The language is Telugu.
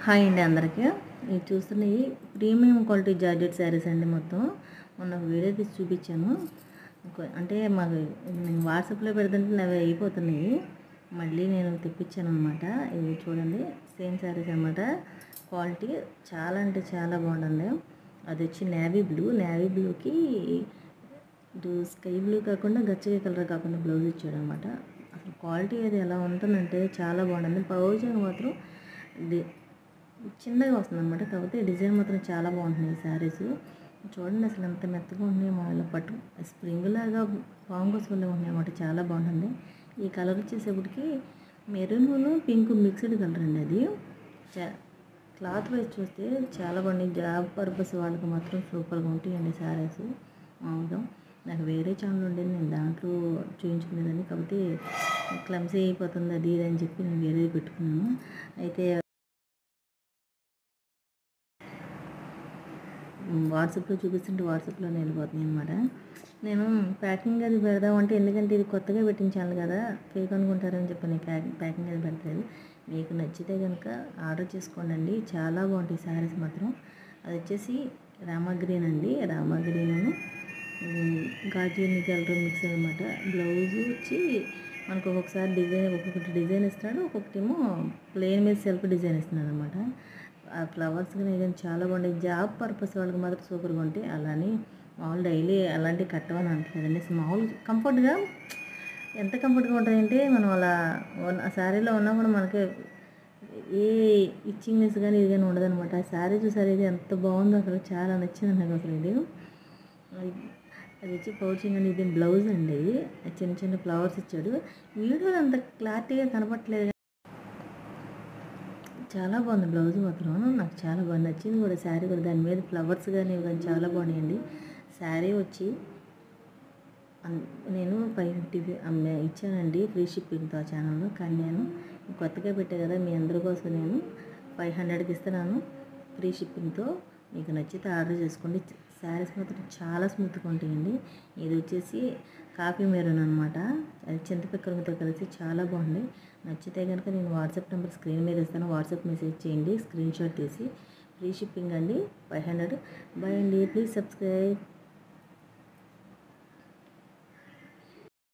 హాయ్ అండి అందరికీ. ఇది చూస్తున్నవి ప్రీమియం క్వాలిటీ జార్జెట్ శారీస్ అండి. మొత్తం మొన్న వీడియో తీసి చూపించాను. అంటే మాకు నేను వాట్సాప్లో పెడుతుంటే అవి అయిపోతున్నాయి. మళ్ళీ నేను తెప్పించాను అనమాట. ఇవి చూడండి, సేమ్ శారీస్ అనమాట. క్వాలిటీ చాలా అంటే చాలా బాగుంటుంది. అది వచ్చి నేవీ బ్లూకి ఇటు స్కై బ్లూ కాకుండా గచ్చగా కలర్ కాకుండా బ్లౌజ్ ఇచ్చాడు అనమాట. అసలు క్వాలిటీ అది ఎలా ఉంటుందంటే చాలా బాగుంటుంది. పౌజింగ్ మాత్రం చిన్నగా వస్తుంది అనమాట. కాకపోతే డిజైన్ మాత్రం చాలా బాగుంటుంది. ఈ శారీస్ చూడండి అసలు ఎంత మెత్తగా ఉన్నాయి. మా పట్టు స్ప్రింగ్ లాగా పాంగోస్లో ఉన్నాయి అనమాట. చాలా బాగుంటుంది. ఈ కలర్ వచ్చేసేపటికి మెరూన్ పింక్ మిక్స్డ్ కలర్ అండి. అది క్లాత్ వైజ్ చూస్తే చాలా బాగుంది. జాబ్ పర్పస్ వాళ్ళకి మాత్రం సూపర్గా ఉంటాయండి శారీస్. మామూలుగా నాకు వేరే ఛానల్ ఉండేది, నేను దాంట్లో చూపించుకునేదాన్ని. కాకపోతే క్లమ్సీ అయిపోతుంది అది ఇది అని చెప్పి నేను వేరేది పెట్టుకున్నాను. అయితే వాట్సాప్లో చూపిస్తుంటే వాట్సాప్లోనే వెళ్ళిపోతుంది అనమాట. నేను ప్యాకింగ్ అది పెడదామంటే, ఎందుకంటే ఇది కొత్తగా పెట్టించాను కదా, ఫేక్ అనుకుంటారని చెప్పి నేను ప్యాకింగ్ అది పెడతాను. మీకు నచ్చితే కనుక ఆర్డర్ చేసుకోండి. చాలా బాగుంటాయి శారీస్ మాత్రం. అది వచ్చేసి రామా గ్రీన్ అండి. రామా గ్రీన్ గాజు కలర్ మిక్స్ అనమాట. బ్లౌజ్ వచ్చి మనకు ఒక్కొక్కసారి ఒక్కొక్కటి డిజైన్ ఇస్తున్నాడు, ఒక్కొక్కటేమో ప్లెయిన్ మీద సెల్ఫ్ డిజైన్ ఇస్తున్నాడు అనమాట. ఆ ఫ్లవర్స్ కానీ ఏదైనా చాలా బాగుంటాయి. జాబ్ పర్పస్ వాళ్ళకి మాత్రం సూపర్గా ఉంటాయి. అలానే మామూలు డైలీ అలాంటివి కట్టమని అనట్లేదండి. మామూలు కంఫర్ట్గా ఎంత కంఫర్ట్గా ఉంటుందంటే మనం అలా ఆ శారీలో ఉన్నా కూడా మనకి ఏ ఇచ్చింగ్నెస్ కానీ ఇది కానీ ఉండదనమాట. ఆ శారీ చూసారు, ఇది ఎంత బాగుందో అసలు, చాలా నచ్చింది నాకు అసలు. ఇది అది వచ్చి పౌచింగ్ అండి. ఇది బ్లౌజ్ అండి. చిన్న చిన్న ఫ్లవర్స్ ఇచ్చాడు. వీడియోలో అంత క్లారిటీగా కనపట్లేదు, చాలా బాగుంది బ్లౌజ్ మాత్రం. నాకు చాలా బాగా నచ్చింది కూడా శారీ కూడా. దాని మీద ఫ్లవర్స్ కానీ చాలా బాగున్నాయండి. శారీ వచ్చి నేను 550 ఇచ్చానండి ఫ్రీ షిప్పింగ్తో ఆ ఛానల్లో. కానీ నేను కొత్తగా పెట్టా కదా, మీ అందరి కోసం నేను 500కి ఇస్తున్నాను ఫ్రీ షిప్పింగ్తో. మీకు నచ్చితే ఆర్డర్ చేసుకోండి. శారీస్ మాత్రం చాలా స్మూత్గా ఉంటాయండి. ఇది వచ్చేసి కాఫీ మెరూన్ అనమాట. అది చింతపిక్కలతో కలిసి చాలా బాగుంది. నచ్చితే కనుక నేను వాట్సాప్ నెంబర్ స్క్రీన్ మీద ఇస్తాను. వాట్సాప్ మెసేజ్ చేయండి, స్క్రీన్ షాట్ తీసి. ఫ్రీ షిప్పింగ్ అండి, 500. బై అండి, ప్లీజ్ సబ్స్క్రైబ్.